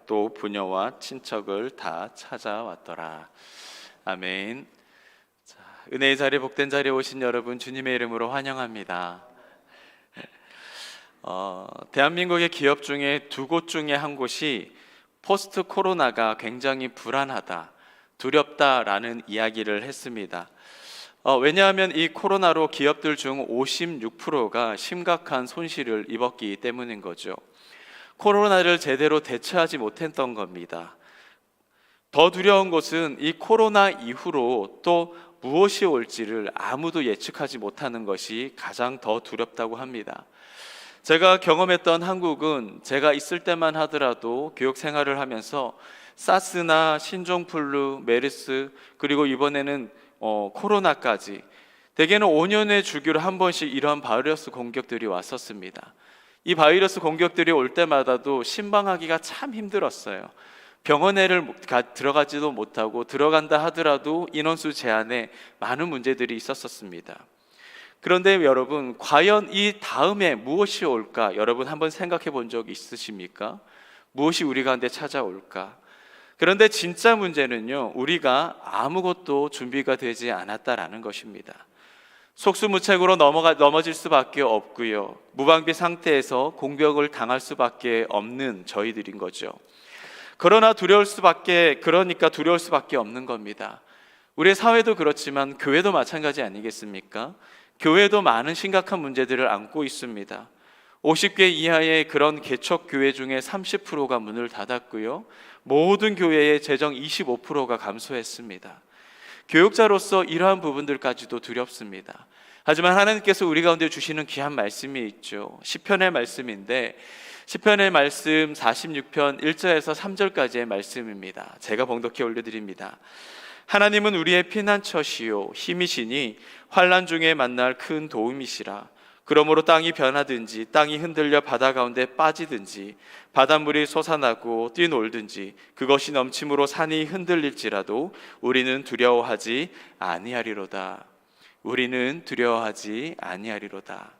또 부녀와 친척을 다 찾아왔더라. 아멘. 자, 은혜의 자리, 복된 자리에 오신 여러분, 주님의 이름으로 환영합니다. 대한민국의 기업 중에 두 곳 중에 한 곳이 포스트 코로나가 굉장히 불안하다, 두렵다라는 이야기를 했습니다. 왜냐하면 이 코로나로 기업들 중 56%가 심각한 손실을 입었기 때문인 거죠. 코로나를 제대로 대처하지 못했던 겁니다. 더 두려운 것은 이 코로나 이후로 또 무엇이 올지를 아무도 예측하지 못하는 것이 가장 더 두렵다고 합니다. 제가 경험했던 한국은 제가 있을 때만 하더라도 교육 생활을 하면서 사스나 신종플루, 메르스, 그리고 이번에는 코로나까지 대개는 5년의 주기로 한 번씩 이러한 바이러스 공격들이 왔었습니다. 이 바이러스 공격들이 올 때마다도 신방하기가 참 힘들었어요. 병원에를 들어가지도 못하고, 들어간다 하더라도 인원수 제한에 많은 문제들이 있었습니다. 그런데 여러분, 과연 이 다음에 무엇이 올까? 여러분 한번 생각해 본 적 있으십니까? 무엇이 우리 가운데 찾아올까? 그런데 진짜 문제는요, 우리가 아무것도 준비가 되지 않았다라는 것입니다. 속수무책으로 넘어질 수밖에 없고요, 무방비 상태에서 공격을 당할 수밖에 없는 저희들인 거죠. 그러니까 두려울 수밖에 없는 겁니다. 우리의 사회도 그렇지만 교회도 마찬가지 아니겠습니까? 교회도 많은 심각한 문제들을 안고 있습니다. 50개 이하의 그런 개척 교회 중에 30%가 문을 닫았고요, 모든 교회의 재정 25%가 감소했습니다. 교육자로서 이러한 부분들까지도 두렵습니다. 하지만 하나님께서 우리 가운데 주시는 귀한 말씀이 있죠. 시편의 말씀인데, 시편의 말씀 46편 1절에서 3절까지의 말씀입니다. 제가 봉독해 올려드립니다. 하나님은 우리의 피난처시요 힘이시니 환난 중에 만날 큰 도움이시라. 그러므로 땅이 변하든지 땅이 흔들려 바다 가운데 빠지든지 바닷물이 솟아나고 뛰놀든지 그것이 넘침으로 산이 흔들릴지라도 우리는 두려워하지 아니하리로다. 우리는 두려워하지 아니하리로다.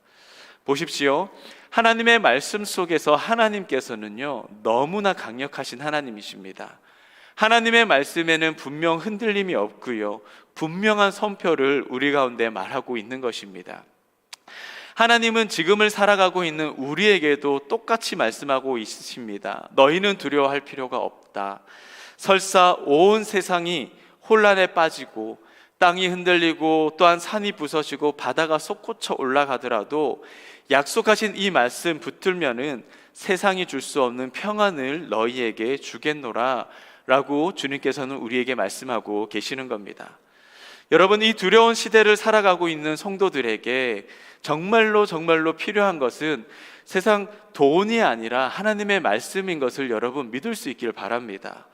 보십시오. 하나님의 말씀 속에서 하나님께서는요, 너무나 강력하신 하나님이십니다. 하나님의 말씀에는 분명 흔들림이 없고요, 분명한 선표를 우리 가운데 말하고 있는 것입니다. 하나님은 지금을 살아가고 있는 우리에게도 똑같이 말씀하고 있으십니다. 너희는 두려워할 필요가 없다. 설사 온 세상이 혼란에 빠지고 땅이 흔들리고 또한 산이 부서지고 바다가 솟구쳐 올라가더라도 약속하신 이 말씀 붙들면은 세상이 줄 수 없는 평안을 너희에게 주겠노라 라고 주님께서는 우리에게 말씀하고 계시는 겁니다. 여러분, 이 두려운 시대를 살아가고 있는 성도들에게 정말로 필요한 것은 세상 돈이 아니라 하나님의 말씀인 것을 여러분 믿을 수 있기를 바랍니다.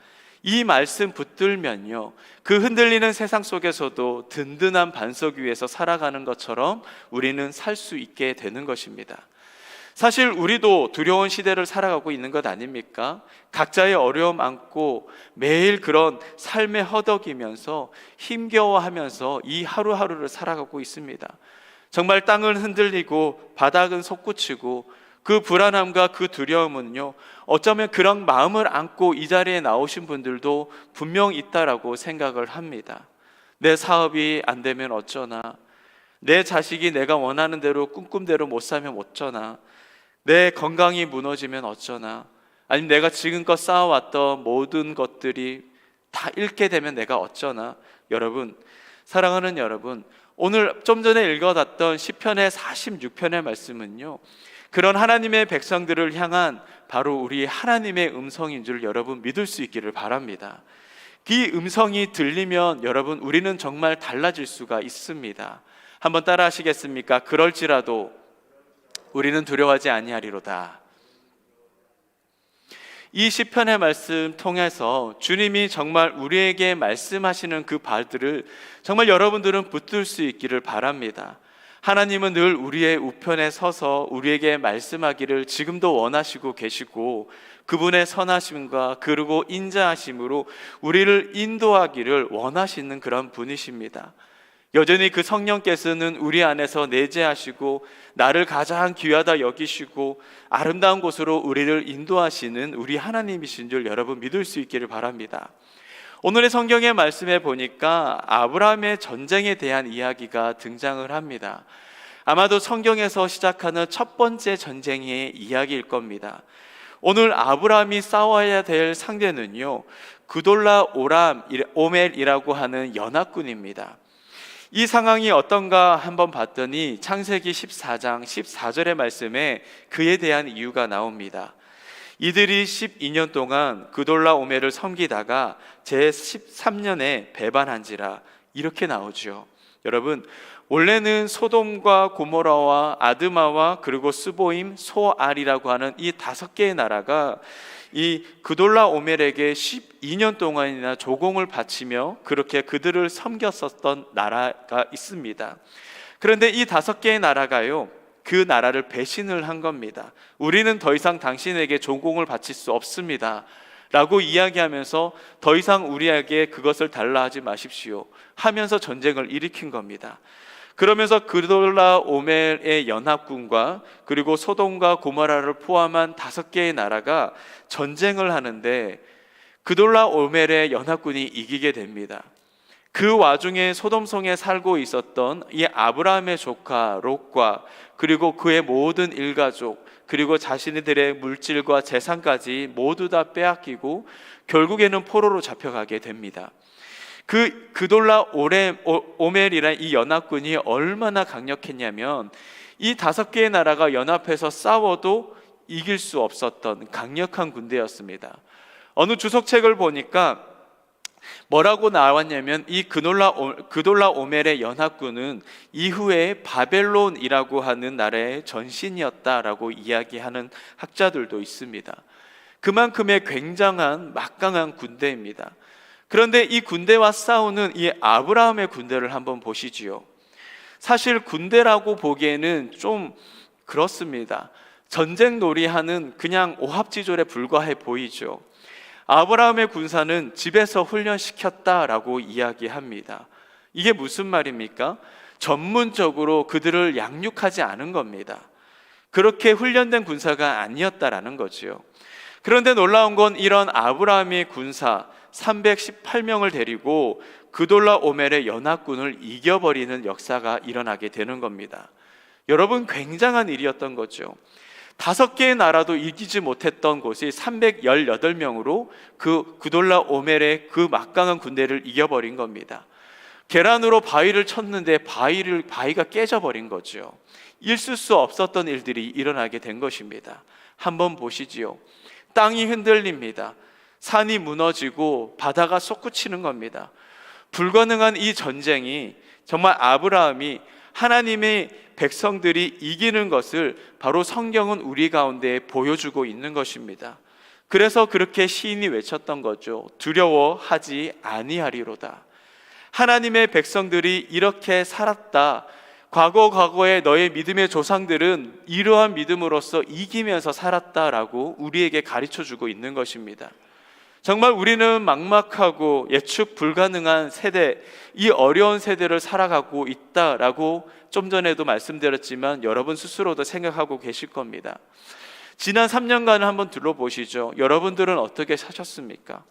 이 말씀 붙들면요, 그 흔들리는 세상 속에서도 든든한 반석 위에서 살아가는 것처럼 우리는 살 수 있게 되는 것입니다. 사실 우리도 두려운 시대를 살아가고 있는 것 아닙니까? 각자의 어려움 안고 매일 그런 삶에 허덕이면서 힘겨워하면서 이 하루하루를 살아가고 있습니다. 정말 땅은 흔들리고 바닥은 솟구치고 그 불안함과 그 두려움은요, 어쩌면 그런 마음을 안고 이 자리에 나오신 분들도 분명 있다라고 생각을 합니다. 내 사업이 안 되면 어쩌나, 내 자식이 내가 원하는 대로 꿈꿈대로 못 살면 어쩌나, 내 건강이 무너지면 어쩌나, 아니면 내가 지금껏 쌓아왔던 모든 것들이 다 잃게 되면 내가 어쩌나. 여러분, 사랑하는 여러분, 오늘 좀 전에 읽어놨던 시편의 46편의 말씀은요, 그런 하나님의 백성들을 향한 바로 우리 하나님의 음성인 줄 여러분 믿을 수 있기를 바랍니다. 이 음성이 들리면 여러분, 우리는 정말 달라질 수가 있습니다. 한번 따라 하시겠습니까? 그럴지라도 우리는 두려워하지 아니하리로다. 이 시편의 말씀 통해서 주님이 정말 우리에게 말씀하시는 그 바들을 정말 여러분들은 붙들 수 있기를 바랍니다. 하나님은 늘 우리의 우편에 서서 우리에게 말씀하기를 지금도 원하시고 계시고, 그분의 선하심과 그리고 인자하심으로 우리를 인도하기를 원하시는 그런 분이십니다. 여전히 그 성령께서는 우리 안에서 내재하시고 나를 가장 귀하다 여기시고 아름다운 곳으로 우리를 인도하시는 우리 하나님이신 줄 여러분 믿을 수 있기를 바랍니다. 오늘의 성경의 말씀에 보니까 아브라함의 전쟁에 대한 이야기가 등장을 합니다. 아마도 성경에서 시작하는 첫 번째 전쟁의 이야기일 겁니다. 오늘 아브라함이 싸워야 될 상대는요, 그돌라 오멜이라고 하는 연합군입니다. 이 상황이 어떤가 한번 봤더니 창세기 14장 14절의 말씀에 그에 대한 이유가 나옵니다. 이들이 12년 동안 그돌라 오멜을 섬기다가 제13년에 배반한지라, 이렇게 나오죠. 여러분, 원래는 소돔과 고모라와 아드마와 그리고 스보임, 소알이라고 하는 이 5개의 나라가 이 그돌라 오멜에게 12년 동안이나 조공을 바치며 그렇게 그들을 섬겼었던 나라가 있습니다. 그런데 이 5개의 나라가요, 그 나라를 배신을 한 겁니다. 우리는 더 이상 당신에게 조공을 바칠 수 없습니다 라고 이야기하면서 더 이상 우리에게 그것을 달라 하지 마십시오 하면서 전쟁을 일으킨 겁니다. 그러면서 그돌라 오멜의 연합군과 그리고 소돔과 고모라를 포함한 5개의 나라가 전쟁을 하는데 그돌라 오멜의 연합군이 이기게 됩니다. 그 와중에 소돔성에 살고 있었던 이 아브라함의 조카 롯과 그리고 그의 모든 일가족, 그리고 자신들의 물질과 재산까지 모두 다 빼앗기고 결국에는 포로로 잡혀가게 됩니다. 그돌라 오멜이란 이 연합군이 얼마나 강력했냐면 이 5개의 나라가 연합해서 싸워도 이길 수 없었던 강력한 군대였습니다. 어느 주석책을 보니까 뭐라고 나왔냐면 이 그돌라 오멜의 연합군은 이후에 바벨론이라고 하는 나라의 전신이었다라고 이야기하는 학자들도 있습니다. 그만큼의 굉장한 막강한 군대입니다. 그런데 이 군대와 싸우는 이 아브라함의 군대를 한번 보시지요. 사실 군대라고 보기에는 좀 그렇습니다. 전쟁 놀이하는 그냥 오합지졸에 불과해 보이죠. 아브라함의 군사는 집에서 훈련시켰다라고 이야기합니다. 이게 무슨 말입니까? 전문적으로 그들을 양육하지 않은 겁니다. 그렇게 훈련된 군사가 아니었다라는 거죠. 그런데 놀라운 건 이런 아브라함의 군사 318명을 데리고 그돌라 오멜의 연합군을 이겨버리는 역사가 일어나게 되는 겁니다. 여러분, 굉장한 일이었던 거죠. 5개의 나라도 이기지 못했던 곳이 318명으로 그 그돌라 오멜의 그 막강한 군대를 이겨버린 겁니다. 계란으로 바위를 쳤는데 바위가 깨져버린 거죠. 있을 수 없었던 일들이 일어나게 된 것입니다. 한번 보시지요. 땅이 흔들립니다. 산이 무너지고 바다가 솟구치는 겁니다. 불가능한 이 전쟁이 정말 아브라함이 하나님의 백성들이 이기는 것을 바로 성경은 우리 가운데 보여주고 있는 것입니다. 그래서 그렇게 시인이 외쳤던 거죠. 두려워하지 아니하리로다. 하나님의 백성들이 이렇게 살았다. 과거에 너의 믿음의 조상들은 이러한 믿음으로써 이기면서 살았다라고 우리에게 가르쳐주고 있는 것입니다. 정말 우리는 막막하고 예측 불가능한 세대, 이 어려운 세대를 살아가고 있다라고 좀 전에도 말씀드렸지만 여러분 스스로도 생각하고 계실 겁니다. 지난 3년간을 한번 둘러보시죠. 여러분들은 어떻게 사셨습니까?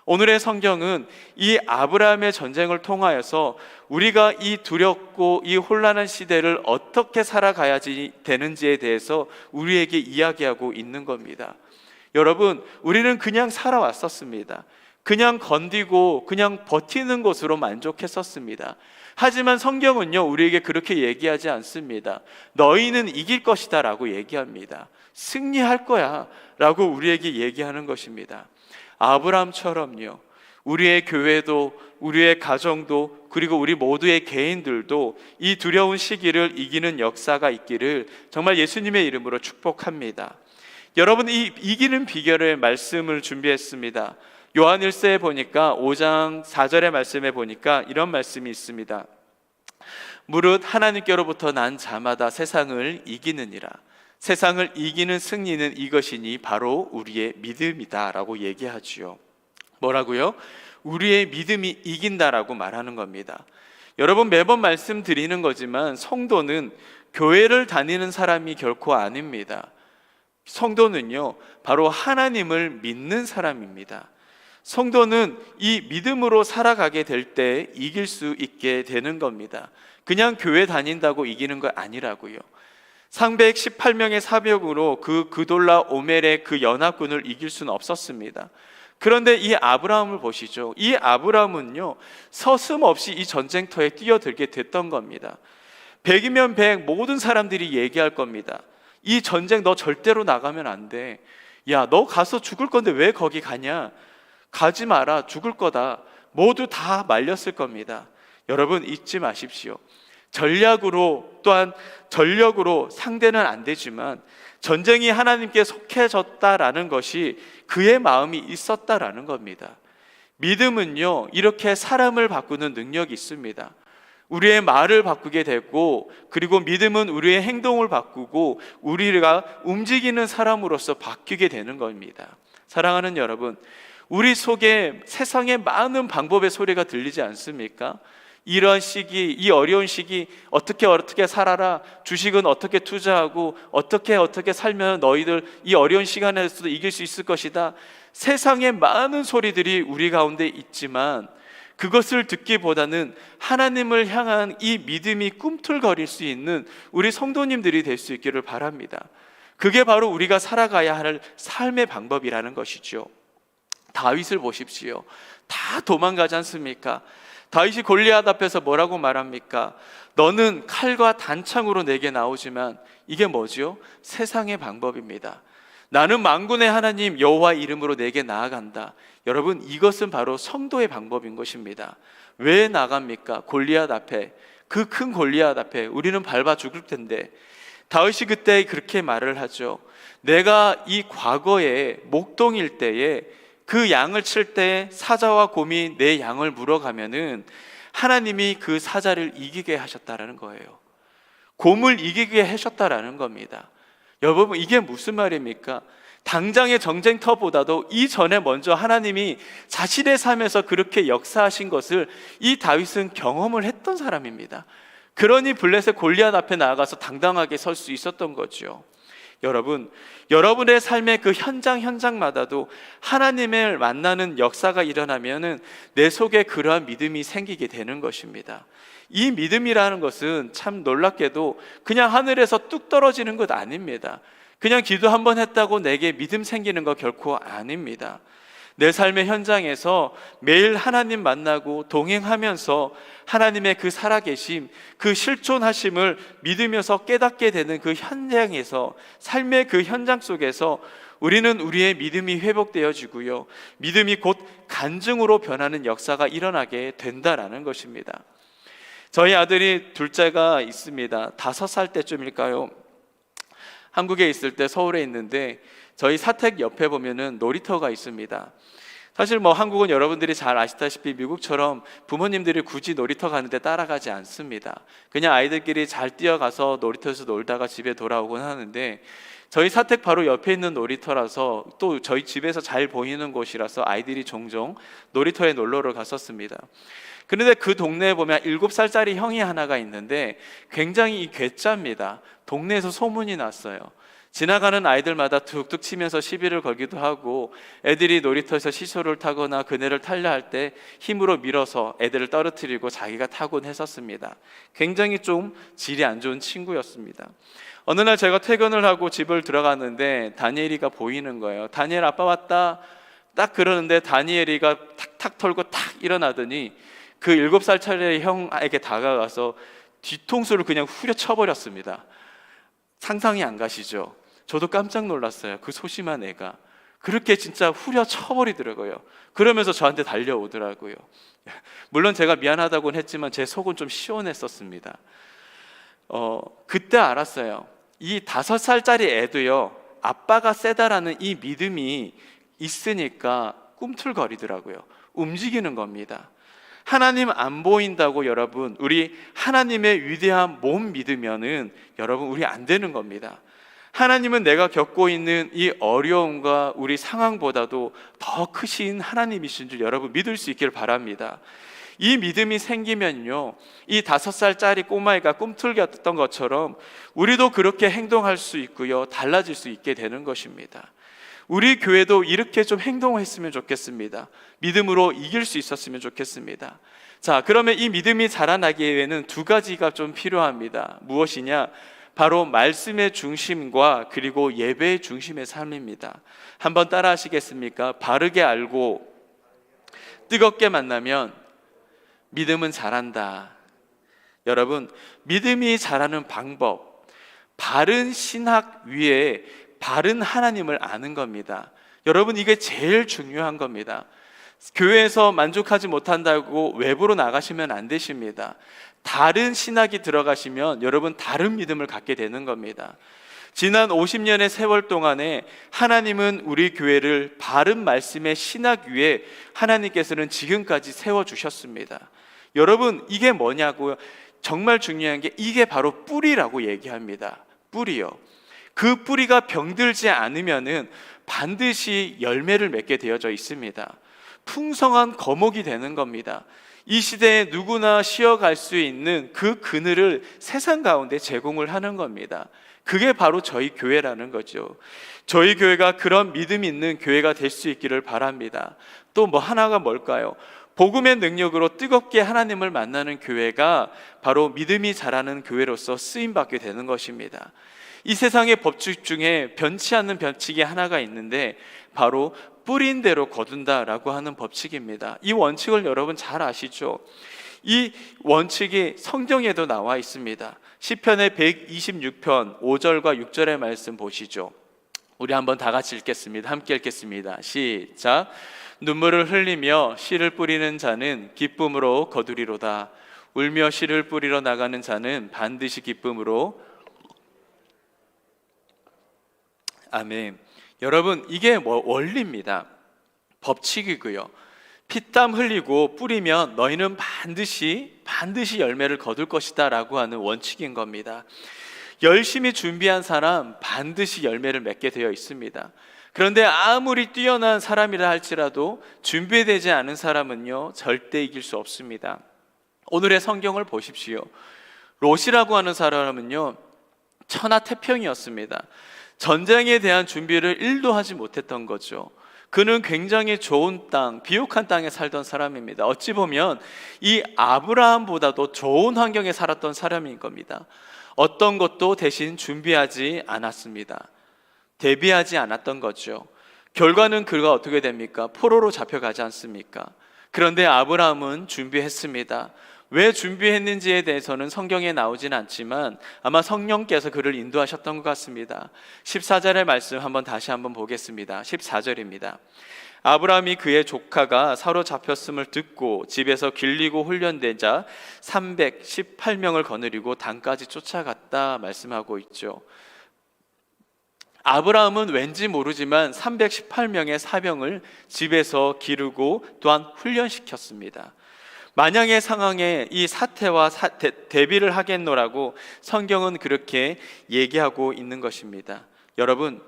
오늘의 성경은 이 아브라함의 전쟁을 통하여서 우리가 이 두렵고 이 혼란한 시대를 어떻게 살아가야지 되는지에 대해서 우리에게 이야기하고 있는 겁니다. 여러분, 우리는 그냥 살아왔었습니다. 그냥 건디고 그냥 버티는 것으로 만족했었습니다. 하지만 성경은요, 우리에게 그렇게 얘기하지 않습니다. 너희는 이길 것이다 라고 얘기합니다. 승리할 거야 라고 우리에게 얘기하는 것입니다. 아브라함처럼요, 우리의 교회도 우리의 가정도 그리고 우리 모두의 개인들도 이 두려운 시기를 이기는 역사가 있기를 정말 예수님의 이름으로 축복합니다. 여러분, 이 이기는 비결의 말씀을 준비했습니다. 요한일서에 보니까 5장 4절의 말씀에 보니까 이런 말씀이 있습니다. 무릇 하나님께로부터 난 자마다 세상을 이기느니라. 세상을 이기는 승리는 이것이니 바로 우리의 믿음이다 라고 얘기하지요. 뭐라고요? 우리의 믿음이 이긴다라고 말하는 겁니다. 여러분, 매번 말씀드리는 거지만 성도는 교회를 다니는 사람이 결코 아닙니다. 성도는요, 바로 하나님을 믿는 사람입니다. 성도는 이 믿음으로 살아가게 될 때 이길 수 있게 되는 겁니다. 그냥 교회 다닌다고 이기는 거 아니라고요. 상백 18명의 사병으로 그 그돌라 오멜의 그 연합군을 이길 수는 없었습니다. 그런데 이 아브라함을 보시죠. 이 아브라함은요, 서슴없이 이 전쟁터에 뛰어들게 됐던 겁니다. 100이면 100 모든 사람들이 얘기할 겁니다. 이 전쟁 너 절대로 나가면 안 돼. 야, 너 가서 죽을 건데 왜 거기 가냐? 가지 마라. 죽을 거다. 모두 다 말렸을 겁니다. 여러분, 잊지 마십시오. 전략으로, 또한 전력으로 상대는 안 되지만 전쟁이 하나님께 속해졌다라는 것이 그의 마음이 있었다라는 겁니다. 믿음은요, 이렇게 사람을 바꾸는 능력이 있습니다. 우리의 말을 바꾸게 되고, 그리고 믿음은 우리의 행동을 바꾸고 우리가 움직이는 사람으로서 바뀌게 되는 겁니다. 사랑하는 여러분, 우리 속에 세상의 많은 방법의 소리가 들리지 않습니까? 이러한 시기, 이 어려운 시기 어떻게 살아라, 주식은 어떻게 투자하고 어떻게 살면 너희들 이 어려운 시간에서도 이길 수 있을 것이다. 세상의 많은 소리들이 우리 가운데 있지만 그것을 듣기보다는 하나님을 향한 이 믿음이 꿈틀거릴 수 있는 우리 성도님들이 될 수 있기를 바랍니다. 그게 바로 우리가 살아가야 할 삶의 방법이라는 것이죠. 다윗을 보십시오. 다 도망가지 않습니까? 다윗이 골리앗 앞에서 뭐라고 말합니까? 너는 칼과 단창으로 내게 나오지만 이게 뭐죠? 세상의 방법입니다. 나는 만군의 하나님 여호와 이름으로 내게 나아간다. 여러분, 이것은 바로 성도의 방법인 것입니다. 왜 나갑니까? 골리앗 앞에, 그 큰 골리앗 앞에 우리는 밟아 죽을 텐데. 다윗이 그때 그렇게 말을 하죠. 내가 이 과거에 목동일 때에 그 양을 칠 때 사자와 곰이 내 양을 물어가면은 하나님이 그 사자를 이기게 하셨다라는 거예요. 곰을 이기게 하셨다라는 겁니다. 여러분, 이게 무슨 말입니까? 당장의 전쟁터보다도 이전에 먼저 하나님이 자신의 삶에서 그렇게 역사하신 것을 이 다윗은 경험을 했던 사람입니다. 그러니 블레셋 골리앗 앞에 나아가서 당당하게 설 수 있었던 거죠. 여러분, 여러분의 삶의 그 현장마다도 하나님을 만나는 역사가 일어나면은 내 속에 그러한 믿음이 생기게 되는 것입니다. 이 믿음이라는 것은 참 놀랍게도 그냥 하늘에서 뚝 떨어지는 것 아닙니다. 그냥 기도 한번 했다고 내게 믿음 생기는 거 결코 아닙니다. 내 삶의 현장에서 매일 하나님 만나고 동행하면서 하나님의 그 살아계심, 그 실존하심을 믿으면서 깨닫게 되는 그 현장에서, 삶의 그 현장 속에서 우리는 우리의 믿음이 회복되어지고요, 믿음이 곧 간증으로 변하는 역사가 일어나게 된다라는 것입니다. 저희 아들이 둘째가 있습니다. 5살 때쯤일까요? 한국에 있을 때 서울에 있는데 저희 사택 옆에 보면은 놀이터가 있습니다. 사실 한국은 여러분들이 잘 아시다시피 미국처럼 부모님들이 굳이 놀이터 가는데 따라가지 않습니다. 그냥 아이들끼리 잘 뛰어가서 놀이터에서 놀다가 집에 돌아오곤 하는데, 저희 사택 바로 옆에 있는 놀이터라서 또 저희 집에서 잘 보이는 곳이라서 아이들이 종종 놀이터에 놀러를 갔었습니다. 그런데 그 동네에 보면 7살짜리 형이 하나가 있는데 굉장히 괴짜입니다. 동네에서 소문이 났어요. 지나가는 아이들마다 툭툭 치면서 시비를 걸기도 하고, 애들이 놀이터에서 시소를 타거나 그네를 타려 할 때 힘으로 밀어서 애들을 떨어뜨리고 자기가 타곤 했었습니다. 굉장히 좀 질이 안 좋은 친구였습니다. 어느 날 제가 퇴근을 하고 집을 들어갔는데 다니엘이가 보이는 거예요. 다니엘 아빠 왔다. 딱 그러는데 다니엘이가 탁탁 털고 탁 일어나더니 그 7살짜리 형에게 다가가서 뒤통수를 그냥 후려쳐버렸습니다. 상상이 안 가시죠? 저도 깜짝 놀랐어요. 그 소심한 애가 그렇게 진짜 후려쳐버리더라고요. 그러면서 저한테 달려오더라고요. 물론 제가 미안하다고는 했지만 제 속은 좀 시원했었습니다. 그때 알았어요. 이 5살짜리 애도요, 아빠가 세다라는 이 믿음이 있으니까 꿈틀거리더라고요. 움직이는 겁니다. 하나님 안 보인다고 여러분, 우리 하나님의 위대한 몸 믿으면은 여러분 우리 안 되는 겁니다. 하나님은 내가 겪고 있는 이 어려움과 우리 상황보다도 더 크신 하나님이신 줄 여러분 믿을 수 있기를 바랍니다. 이 믿음이 생기면요, 이 5살짜리 꼬마애가 꿈틀겼던 것처럼 우리도 그렇게 행동할 수 있고요, 달라질 수 있게 되는 것입니다. 우리 교회도 이렇게 좀 행동했으면 좋겠습니다. 믿음으로 이길 수 있었으면 좋겠습니다. 자, 그러면 이 믿음이 자라나기 위해는 2가지가 좀 필요합니다. 무엇이냐? 바로 말씀의 중심과 그리고 예배의 중심의 삶입니다. 한번 따라 하시겠습니까? 바르게 알고 뜨겁게 만나면 믿음은 자란다. 여러분, 믿음이 자라는 방법, 바른 신학 위에 바른 하나님을 아는 겁니다. 여러분, 이게 제일 중요한 겁니다. 교회에서 만족하지 못한다고 외부로 나가시면 안 되십니다. 다른 신학이 들어가시면 여러분 다른 믿음을 갖게 되는 겁니다. 지난 50년의 세월 동안에 하나님은 우리 교회를 바른 말씀의 신학 위에 하나님께서는 지금까지 세워주셨습니다. 여러분, 이게 뭐냐고요? 정말 중요한 게 이게 바로 뿌리라고 얘기합니다. 뿌리요. 그 뿌리가 병들지 않으면은 반드시 열매를 맺게 되어져 있습니다. 풍성한 거목이 되는 겁니다. 이 시대에 누구나 쉬어갈 수 있는 그 그늘을 세상 가운데 제공을 하는 겁니다. 그게 바로 저희 교회라는 거죠. 저희 교회가 그런 믿음 있는 교회가 될 수 있기를 바랍니다. 또 뭐 하나가 뭘까요? 복음의 능력으로 뜨겁게 하나님을 만나는 교회가 바로 믿음이 자라는 교회로서 쓰임받게 되는 것입니다. 이 세상의 법칙 중에 변치 않는 법칙이 하나가 있는데 바로 뿌린 대로 거둔다라고 하는 법칙입니다. 이 원칙을 여러분 잘 아시죠? 이 원칙이 성경에도 나와 있습니다. 시편의 126편 5절과 6절의 말씀 보시죠. 우리 한번 다 같이 읽겠습니다. 함께 읽겠습니다. 시작. 눈물을 흘리며 씨를 뿌리는 자는 기쁨으로 거두리로다. 울며 씨를 뿌리러 나가는 자는 반드시 기쁨으로. 아멘. 여러분, 이게 원리입니다. 법칙이고요. 피땀 흘리고 뿌리면 너희는 반드시 열매를 거둘 것이다 라고 하는 원칙인 겁니다. 열심히 준비한 사람 반드시 열매를 맺게 되어 있습니다. 그런데 아무리 뛰어난 사람이라 할지라도 준비되지 않은 사람은요, 절대 이길 수 없습니다. 오늘의 성경을 보십시오. 롯이라고 하는 사람은요, 천하태평이었습니다. 전쟁에 대한 준비를 1도 하지 못했던 거죠. 그는 굉장히 좋은 땅, 비옥한 땅에 살던 사람입니다. 어찌 보면 이 아브라함보다도 좋은 환경에 살았던 사람인 겁니다. 어떤 것도 대신 준비하지 않았습니다. 대비하지 않았던 거죠. 결과는 그가 어떻게 됩니까? 포로로 잡혀가지 않습니까? 그런데 아브라함은 준비했습니다. 왜 준비했는지에 대해서는 성경에 나오진 않지만 아마 성령께서 그를 인도하셨던 것 같습니다. 14절의 말씀 다시 한번 보겠습니다. 14절입니다. 아브라함이 그의 조카가 사로잡혔음을 듣고 집에서 길리고 훈련되자 318명을 거느리고 단까지 쫓아갔다 말씀하고 있죠. 아브라함은 왠지 모르지만 318명의 사병을 집에서 기르고 또한 훈련시켰습니다. 만약의 상황에 이 사태와 대비를 하겠노라고 성경은 그렇게 얘기하고 있는 것입니다. 여러분,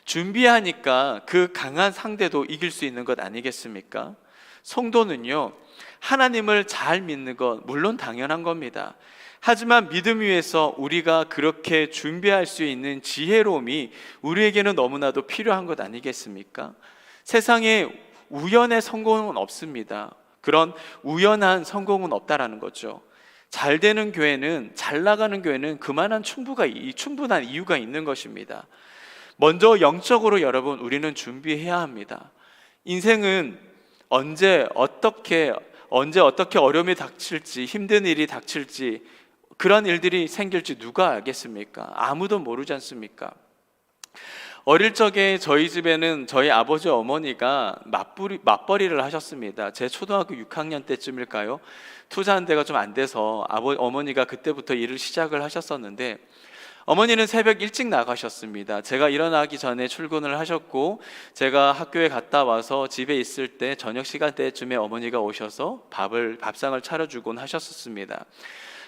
준비하니까 그 강한 상대도 이길 수 있는 것 아니겠습니까? 성도는요, 하나님을 잘 믿는 것 물론 당연한 겁니다. 하지만 믿음 위에서 우리가 그렇게 준비할 수 있는 지혜로움이 우리에게는 너무나도 필요한 것 아니겠습니까? 세상에 우연의 성공은 없습니다. 그런 우연한 성공은 없다라는 거죠. 잘 되는 교회는, 잘 나가는 교회는 그만한 충분한 이유가 있는 것입니다. 먼저 영적으로 여러분, 우리는 준비해야 합니다. 인생은 언제 어떻게 어려움이 닥칠지, 힘든 일이 닥칠지, 그런 일들이 생길지 누가 알겠습니까? 아무도 모르지 않습니까? 어릴 적에 저희 집에는 저희 아버지 어머니가 맞벌이를 하셨습니다. 제 초등학교 6학년 때쯤일까요? 투자한 데가 좀 안 돼서 어머니가 그때부터 일을 시작을 하셨었는데, 어머니는 새벽 일찍 나가셨습니다. 제가 일어나기 전에 출근을 하셨고, 제가 학교에 갔다 와서 집에 있을 때 저녁 시간대쯤에 어머니가 오셔서 밥상을 차려주곤 하셨었습니다.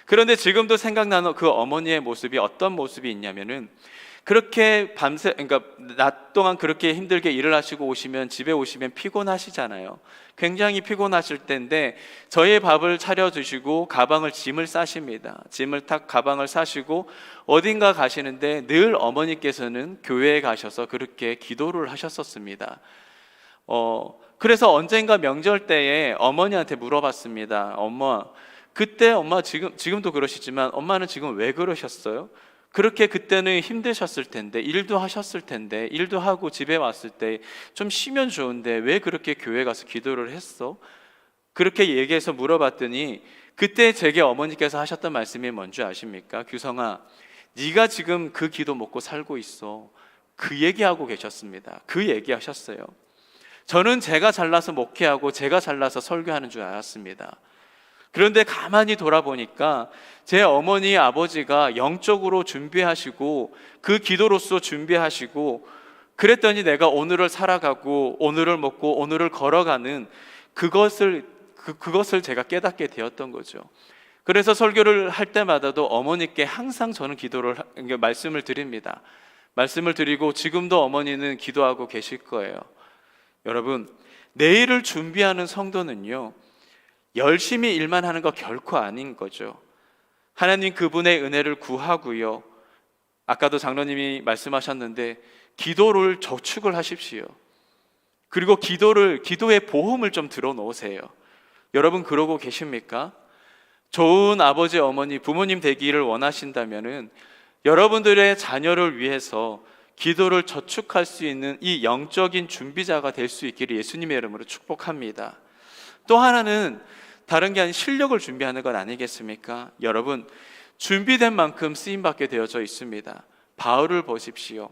그런데 지금도 생각나는 그 어머니의 모습이 어떤 모습이 있냐면은, 그렇게 밤새, 그러니까 낮 동안 그렇게 힘들게 일을 하시고 오시면, 집에 오시면 피곤하시잖아요. 굉장히 피곤하실 텐데 저희의 밥을 차려주시고 가방을, 짐을 싸십니다. 짐을 탁 가방을 싸시고 어딘가 가시는데 늘 어머니께서는 교회에 가셔서 그렇게 기도를 하셨었습니다. 그래서 언젠가 명절 때에 어머니한테 물어봤습니다. 엄마, 그때 엄마 지금도 그러시지만 엄마는 지금 왜 그러셨어요? 그렇게 그때는 힘드셨을 텐데, 일도 하셨을 텐데, 일도 하고 집에 왔을 때 좀 쉬면 좋은데 왜 그렇게 교회 가서 기도를 했어? 그렇게 얘기해서 물어봤더니 그때 제게 어머니께서 하셨던 말씀이 뭔지 아십니까? 규성아, 네가 지금 그 기도 먹고 살고 있어. 그 얘기하고 계셨습니다. 그 얘기하셨어요. 저는 제가 잘나서 목회하고 제가 잘나서 설교하는 줄 알았습니다. 그런데 가만히 돌아보니까 제 어머니 아버지가 영적으로 준비하시고 그 기도로서 준비하시고, 그랬더니 내가 오늘을 살아가고 오늘을 먹고 오늘을 걸어가는 그것을 제가 깨닫게 되었던 거죠. 그래서 설교를 할 때마다도 어머니께 항상 저는 말씀을 드립니다. 말씀을 드리고 지금도 어머니는 기도하고 계실 거예요. 여러분, 내일을 준비하는 성도는요, 열심히 일만 하는 거 결코 아닌 거죠. 하나님 그분의 은혜를 구하고요, 아까도 장로님이 말씀하셨는데 기도를 저축을 하십시오. 그리고 기도의 보험을 좀 들어 놓으세요. 여러분 그러고 계십니까? 좋은 아버지, 어머니, 부모님 되기를 원하신다면은 여러분들의 자녀를 위해서 기도를 저축할 수 있는 이 영적인 준비자가 될 수 있기를 예수님의 이름으로 축복합니다. 또 하나는 다른 게 아닌 실력을 준비하는 것 아니겠습니까? 여러분, 준비된 만큼 쓰임받게 되어져 있습니다. 바울을 보십시오.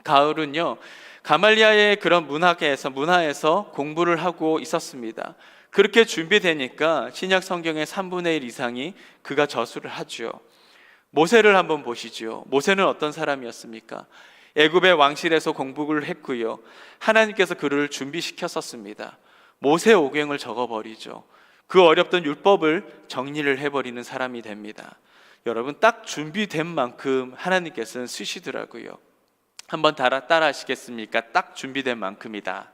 바울은요, 가말리아의 그런 문화에서 공부를 하고 있었습니다. 그렇게 준비되니까 신약 성경의 3분의 1 이상이 그가 저수를 하죠. 모세를 한번 보시죠. 모세는 어떤 사람이었습니까? 애굽의 왕실에서 공부를 했고요, 하나님께서 그를 준비시켰었습니다. 모세오경을 적어버리죠. 그 어렵던 율법을 정리를 해버리는 사람이 됩니다. 여러분, 딱 준비된 만큼 하나님께서는 쓰시더라고요. 한번 따라 하시겠습니까? 딱 준비된 만큼이다.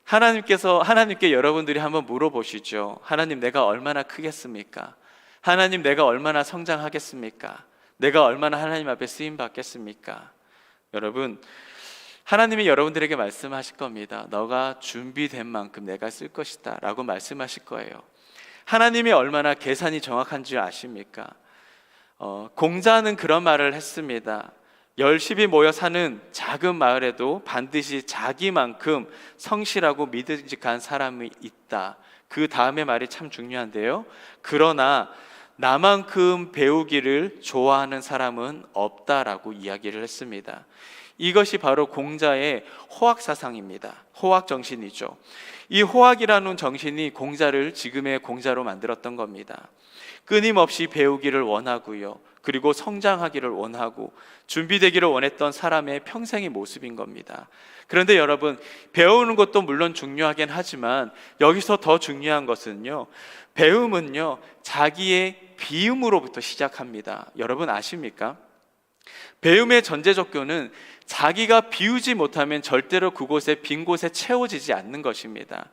하나님께 여러분들이 한번 물어보시죠. 하나님, 내가 얼마나 크겠습니까? 하나님, 내가 얼마나 성장하겠습니까? 내가 얼마나 하나님 앞에 쓰임 받겠습니까? 여러분, 하나님이 여러분들에게 말씀하실 겁니다. 너가 준비된 만큼 내가 쓸 것이다 라고 말씀하실 거예요. 하나님이 얼마나 계산이 정확한지 아십니까? 공자는 그런 말을 했습니다. 열심히 모여 사는 작은 마을에도 반드시 자기만큼 성실하고 믿음직한 사람이 있다. 그 다음에 말이 참 중요한데요, 그러나 나만큼 배우기를 좋아하는 사람은 없다라고 이야기를 했습니다. 이것이 바로 공자의 호학 사상입니다. 호학 정신이죠. 이 호학이라는 정신이 공자를 지금의 공자로 만들었던 겁니다. 끊임없이 배우기를 원하고요, 그리고 성장하기를 원하고 준비되기를 원했던 사람의 평생의 모습인 겁니다. 그런데 여러분, 배우는 것도 물론 중요하긴 하지만 여기서 더 중요한 것은요, 배움은요, 자기의 비움으로부터 시작합니다. 여러분 아십니까? 배움의 전제 조건은 자기가 비우지 못하면 절대로 그곳에 빈 곳에 채워지지 않는 것입니다.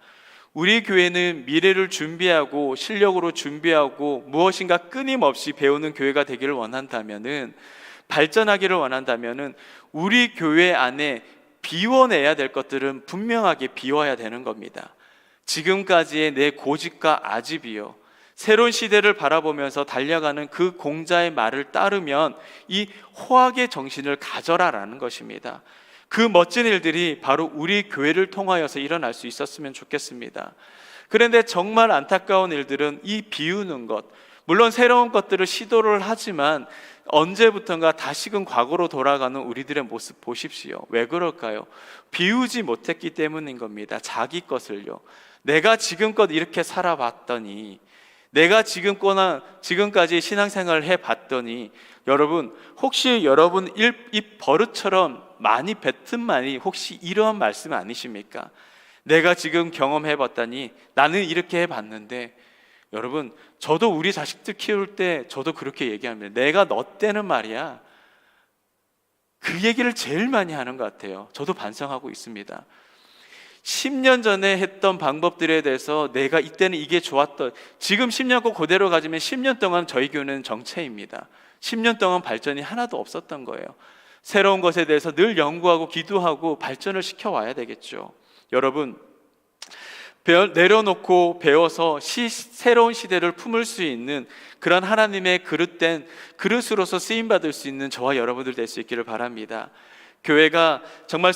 우리 교회는 미래를 준비하고 실력으로 준비하고 무엇인가 끊임없이 배우는 교회가 되기를 원한다면은, 발전하기를 원한다면은 우리 교회 안에 비워내야 될 것들은 분명하게 비워야 되는 겁니다. 지금까지의 내 고집과 아집이요, 새로운 시대를 바라보면서 달려가는 그 공자의 말을 따르면 이 호학의 정신을 가져라라는 것입니다. 그 멋진 일들이 바로 우리 교회를 통하여서 일어날 수 있었으면 좋겠습니다. 그런데 정말 안타까운 일들은 이 비우는 것, 물론 새로운 것들을 시도를 하지만 언제부턴가 다시금 과거로 돌아가는 우리들의 모습 보십시오. 왜 그럴까요? 비우지 못했기 때문인 겁니다. 자기 것을요. 내가 지금껏 이렇게 살아봤더니, 내가 지금까지 신앙생활을 해봤더니, 여러분 혹시 여러분 이 버릇처럼 많이 뱉은 말이 혹시 이러한 말씀 아니십니까? 내가 지금 경험해봤더니, 나는 이렇게 해봤는데. 여러분, 저도 우리 자식들 키울 때 저도 그렇게 얘기합니다. 내가 너 때는 말이야. 그 얘기를 제일 많이 하는 것 같아요. 저도 반성하고 있습니다. 10년 전에 했던 방법들에 대해서 내가 이때는 이게 좋았던, 지금 10년 거 그대로 가지면 10년 동안 저희 교회는 정체입니다. 10년 동안 발전이 하나도 없었던 거예요. 새로운 것에 대해서 늘 연구하고 기도하고 발전을 시켜와야 되겠죠. 여러분, 내려놓고 배워서 새로운 시대를 품을 수 있는 그런 하나님의 그릇된 그릇으로서 쓰임받을 수 있는 저와 여러분들 될 수 있기를 바랍니다. 교회가 정말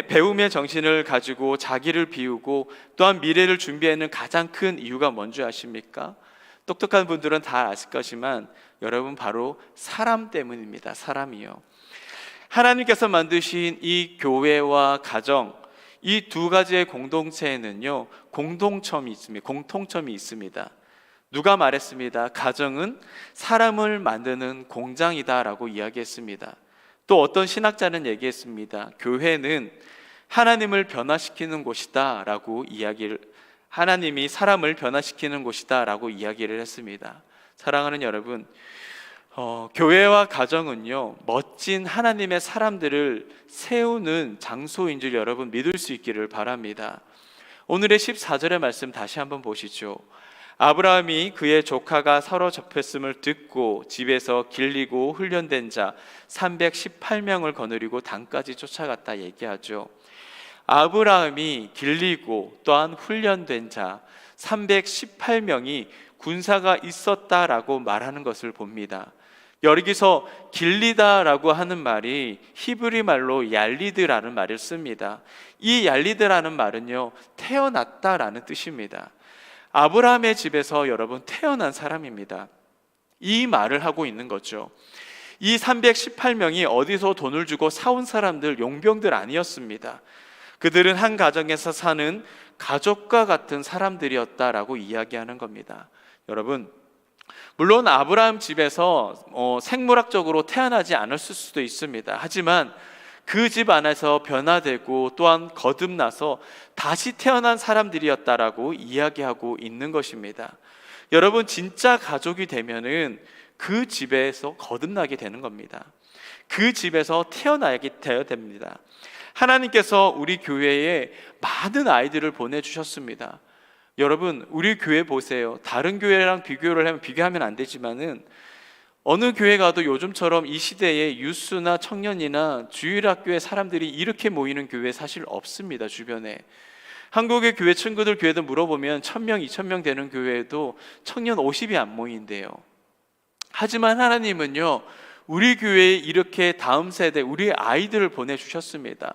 배움의 정신을 가지고 자기를 비우고 또한 미래를 준비하는 가장 큰 이유가 뭔지 아십니까? 똑똑한 분들은 다 아실 것이지만 여러분, 바로 사람 때문입니다. 사람이요. 하나님께서 만드신 이 교회와 가정, 이 두 가지의 공동체에는요, 공통점이 있습니다. 누가 말했습니다. 가정은 사람을 만드는 공장이다라고 이야기했습니다. 또 어떤 신학자는 얘기했습니다. 교회는 하나님을 변화시키는 곳이다라고 하나님이 사람을 변화시키는 곳이다라고 이야기를 했습니다. 사랑하는 여러분, 교회와 가정은요, 멋진 하나님의 사람들을 세우는 장소인 줄 여러분 믿을 수 있기를 바랍니다. 오늘의 14절의 말씀 다시 한번 보시죠. 아브라함이 그의 조카가 사로잡혔음을 듣고 집에서 길리고 훈련된 자 318명을 거느리고 단까지 쫓아갔다 얘기하죠. 아브라함이 길리고 또한 훈련된 자 318명이 군사가 있었다라고 말하는 것을 봅니다. 여기서 길리다라고 하는 말이 히브리 말로 얄리드라는 말을 씁니다. 이 얄리드라는 말은요, 태어났다라는 뜻입니다. 아브라함의 집에서 여러분 태어난 사람입니다. 이 말을 하고 있는 거죠. 이 318명이 어디서 돈을 주고 사온 사람들, 용병들 아니었습니다. 그들은 한 가정에서 사는 가족과 같은 사람들이었다라고 이야기하는 겁니다. 여러분, 물론 아브라함 집에서 생물학적으로 태어나지 않았을 수도 있습니다. 하지만 그 집 안에서 변화되고 또한 거듭나서 다시 태어난 사람들이었다라고 이야기하고 있는 것입니다. 여러분, 진짜 가족이 되면은 그 집에서 거듭나게 되는 겁니다. 그 집에서 태어나게 되어야 됩니다. 하나님께서 우리 교회에 많은 아이들을 보내주셨습니다. 여러분, 우리 교회 보세요. 다른 교회랑 비교하면 안 되지만은 어느 교회 가도 요즘처럼 이 시대에 유스나 청년이나 주일학교의 사람들이 이렇게 모이는 교회 사실 없습니다. 주변에 한국의 교회 친구들 교회도 물어보면 1000명, 2000명 되는 교회에도 청년 50이 안 모인대요. 하지만 하나님은요, 우리 교회에 이렇게 다음 세대 우리 아이들을 보내주셨습니다.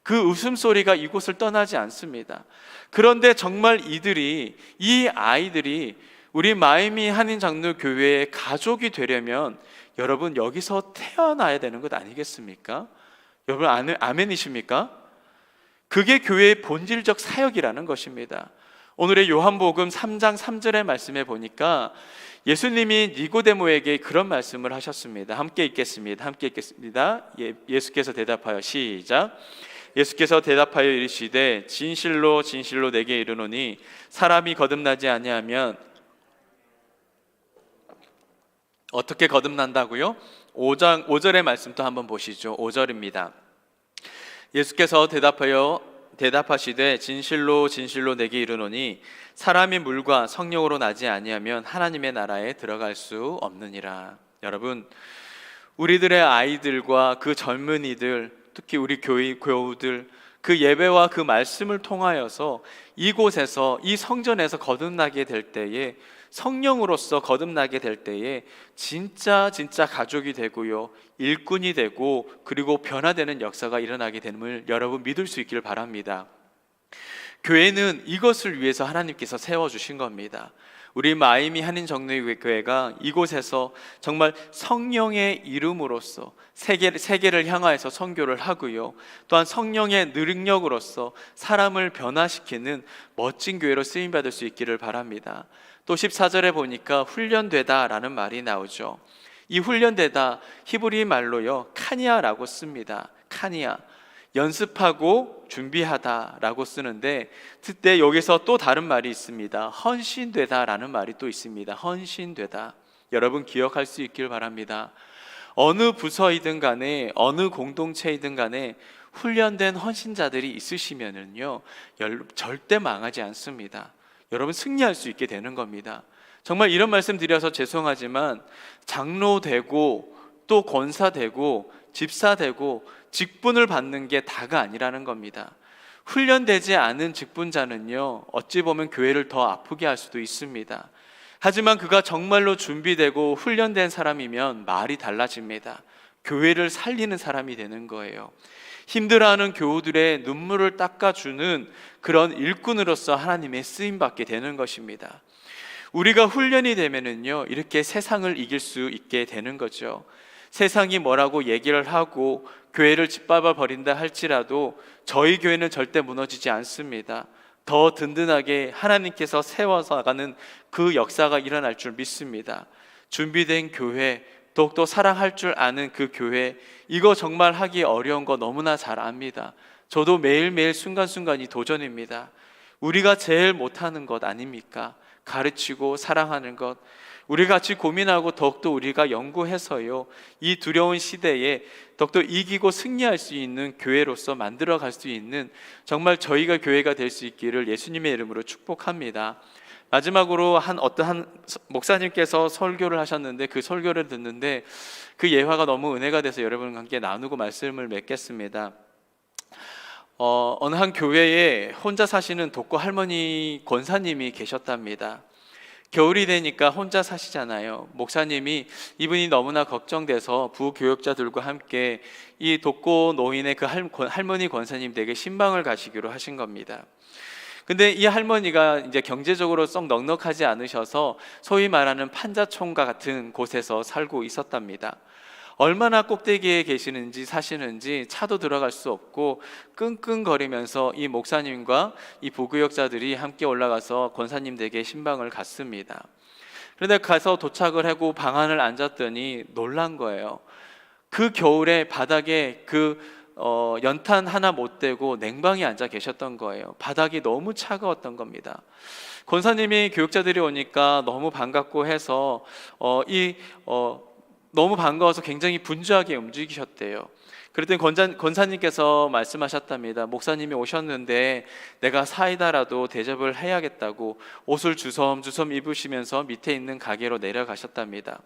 그 웃음소리가 이곳을 떠나지 않습니다. 그런데 정말 이 아이들이 우리 마이미 한인장로교회의 가족이 되려면 여러분 여기서 태어나야 되는 것 아니겠습니까? 여러분 아멘이십니까? 그게 교회의 본질적 사역이라는 것입니다. 오늘의 요한복음 3장 3절의 말씀에 보니까 예수님이 니고데모에게 그런 말씀을 하셨습니다. 함께 읽겠습니다. 예수께서 대답하여 시작. 예수께서 대답하여 이르시되 진실로 진실로 내게 이르노니 사람이 거듭나지 아니하면 어떻게 거듭난다고요? 5절의 말씀도 한번 보시죠. 5절입니다. 예수께서 대답하시되 진실로 진실로 내게 이르노니 사람이 물과 성령으로 나지 아니하면 하나님의 나라에 들어갈 수 없느니라. 여러분, 우리들의 아이들과 그 젊은이들, 특히 우리 교우들, 그 예배와 그 말씀을 통하여서 이곳에서 이 성전에서 거듭나게 될 때에, 성령으로서 거듭나게 될 때에 진짜 가족이 되고요, 일꾼이 되고 그리고 변화되는 역사가 일어나게 됨을 여러분 믿을 수 있기를 바랍니다. 교회는 이것을 위해서 하나님께서 세워주신 겁니다. 우리 마이미 한인정로교회가 이곳에서 정말 성령의 이름으로써 세계를 향하여서 선교를 하고요, 또한 성령의 능력으로서 사람을 변화시키는 멋진 교회로 쓰임받을 수 있기를 바랍니다. 또 14절에 보니까 훈련되다 라는 말이 나오죠. 이 훈련되다 히브리 말로요 카니아라고 씁니다. 카니아. 연습하고 준비하다라고 쓰는데, 그때 여기서 또 다른 말이 있습니다. 헌신되다라는 말이 또 있습니다. 헌신되다. 여러분 기억할 수 있길 바랍니다. 어느 부서이든 간에 어느 공동체이든 간에 훈련된 헌신자들이 있으시면은요, 절대 망하지 않습니다. 여러분 승리할 수 있게 되는 겁니다. 정말 이런 말씀 드려서 죄송하지만 장로 되고 또 권사 되고 집사 되고 직분을 받는 게 다가 아니라는 겁니다. 훈련되지 않은 직분자는요, 어찌 보면 교회를 더 아프게 할 수도 있습니다. 하지만 그가 정말로 준비되고 훈련된 사람이면 말이 달라집니다. 교회를 살리는 사람이 되는 거예요. 힘들어하는 교우들의 눈물을 닦아주는 그런 일꾼으로서 하나님의 쓰임받게 되는 것입니다. 우리가 훈련이 되면은요, 이렇게 세상을 이길 수 있게 되는 거죠. 세상이 뭐라고 얘기를 하고 교회를 짓밟아 버린다 할지라도 저희 교회는 절대 무너지지 않습니다. 더 든든하게 하나님께서 세워서 가는 그 역사가 일어날 줄 믿습니다. 준비된 교회, 더욱더 사랑할 줄 아는 그 교회, 이거 정말 하기 어려운 거 너무나 잘 압니다. 저도 매일매일 순간순간이 도전입니다. 우리가 제일 못하는 것 아닙니까? 가르치고 사랑하는 것. 우리 같이 고민하고 더욱더 우리가 연구해서요, 이 두려운 시대에 더욱더 이기고 승리할 수 있는 교회로서 만들어갈 수 있는 정말 저희가 교회가 될 수 있기를 예수님의 이름으로 축복합니다. 마지막으로 어떤 목사님께서 설교를 하셨는데, 그 설교를 듣는데 그 예화가 너무 은혜가 돼서 여러분과 함께 나누고 말씀을 맺겠습니다. 어느 한 교회에 혼자 사시는 독거 할머니 권사님이 계셨답니다. 겨울이 되니까 혼자 사시잖아요. 목사님이 이분이 너무나 걱정돼서 부교역자들과 함께 이 독거 노인의 그 할머니 권사님 댁에 신방을 가시기로 하신 겁니다. 근데 이 할머니가 이제 경제적으로 썩 넉넉하지 않으셔서 소위 말하는 판자촌과 같은 곳에서 살고 있었답니다. 얼마나 꼭대기에 사시는지 차도 들어갈 수 없고 끙끙거리면서 이 목사님과 이 부교역자들이 함께 올라가서 권사님 댁에 신방을 갔습니다. 그런데 가서 도착을 하고 방 안을 앉았더니 놀란 거예요. 그 겨울에 바닥에 연탄 하나 못 대고 냉방에 앉아 계셨던 거예요. 바닥이 너무 차가웠던 겁니다. 권사님이 교육자들이 오니까 너무 반갑고 해서 너무 반가워서 굉장히 분주하게 움직이셨대요. 그랬더니 권사님께서 말씀하셨답니다. 목사님이 오셨는데 내가 사이다라도 대접을 해야겠다고 옷을 주섬주섬 입으시면서 밑에 있는 가게로 내려가셨답니다.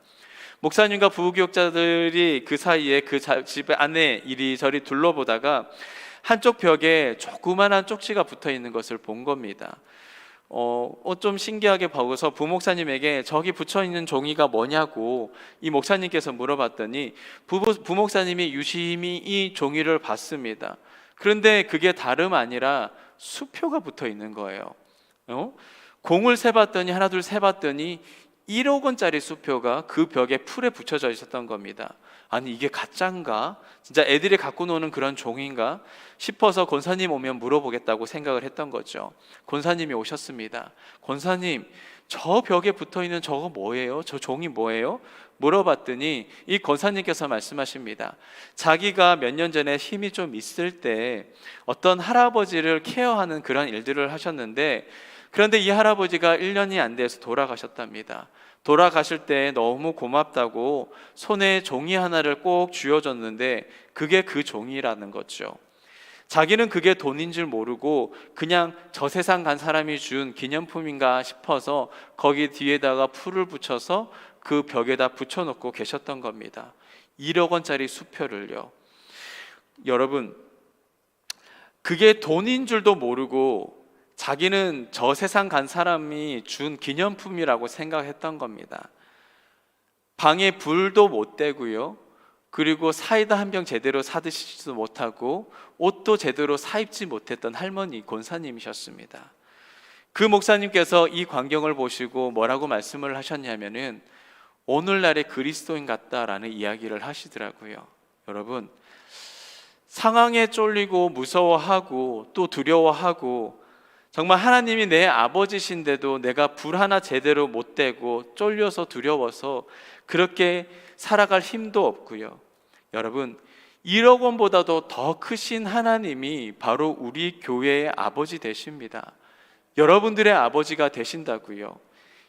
목사님과 부교육자들이 그 사이에 그 집 안에 이리저리 둘러보다가 한쪽 벽에 조그만한 쪽지가 붙어 있는 것을 본 겁니다. 좀 신기하게 보고서 부목사님에게 저기 붙여 있는 종이가 뭐냐고 이 목사님께서 물어봤더니 부목사님이 유심히 이 종이를 봤습니다. 그런데 그게 다름 아니라 수표가 붙어 있는 거예요. 공을 세봤더니 하나 둘 세봤더니 1억 원짜리 수표가 그 벽에 풀에 붙여져 있었던 겁니다. 아니 이게 가짜인가? 진짜 애들이 갖고 노는 그런 종인가? 싶어서 권사님 오면 물어보겠다고 생각을 했던 거죠. 권사님이 오셨습니다. 권사님, 저 벽에 붙어있는 저거 뭐예요? 저 종이 뭐예요? 물어봤더니 이 권사님께서 말씀하십니다. 자기가 몇 년 전에 힘이 좀 있을 때 어떤 할아버지를 케어하는 그런 일들을 하셨는데, 그런데 이 할아버지가 1년이 안 돼서 돌아가셨답니다. 돌아가실 때 너무 고맙다고 손에 종이 하나를 꼭 쥐어줬는데 그게 그 종이라는 거죠. 자기는 그게 돈인 줄 모르고 그냥 저 세상 간 사람이 준 기념품인가 싶어서 거기 뒤에다가 풀을 붙여서 그 벽에다 붙여놓고 계셨던 겁니다. 1억 원짜리 수표를요. 여러분, 그게 돈인 줄도 모르고 자기는 저 세상 간 사람이 준 기념품이라고 생각했던 겁니다. 방에 불도 못 대고요. 그리고 사이다 한 병 제대로 사드시지도 못하고 옷도 제대로 사입지 못했던 할머니 권사님이셨습니다. 그 목사님께서 이 광경을 보시고 뭐라고 말씀을 하셨냐면은 오늘날의 그리스도인 같다라는 이야기를 하시더라고요. 여러분, 상황에 쫄리고 무서워하고 또 두려워하고 정말 하나님이 내 아버지신데도 내가 불 하나 제대로 못 대고 쫄려서 두려워서 그렇게 살아갈 힘도 없고요. 여러분, 1억 원보다도 더 크신 하나님이 바로 우리 교회의 아버지 되십니다. 여러분들의 아버지가 되신다고요.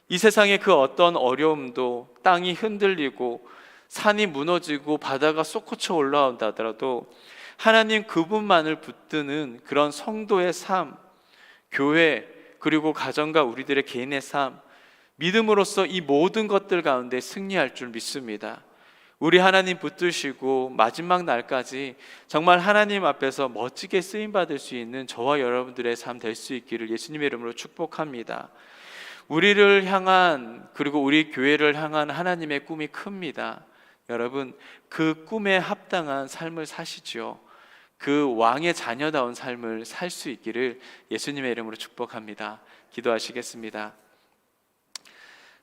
이 세상의 그 어떤 어려움도, 땅이 흔들리고 산이 무너지고 바다가 솟구쳐 올라온다 하더라도 하나님 그분만을 붙드는 그런 성도의 삶, 교회, 그리고 가정과 우리들의 개인의 삶, 믿음으로써 이 모든 것들 가운데 승리할 줄 믿습니다. 우리 하나님 붙드시고 마지막 날까지 정말 하나님 앞에서 멋지게 쓰임받을 수 있는 저와 여러분들의 삶 될 수 있기를 예수님의 이름으로 축복합니다. 우리를 향한, 그리고 우리 교회를 향한 하나님의 꿈이 큽니다. 여러분, 그 꿈에 합당한 삶을 사시죠. 그 왕의 자녀다운 삶을 살 수 있기를 예수님의 이름으로 축복합니다. 기도하시겠습니다.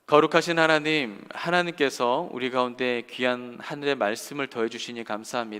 거룩하신 하나님, 하나님께서 우리 가운데 귀한 하늘의 말씀을 더해 주시니 감사합니다.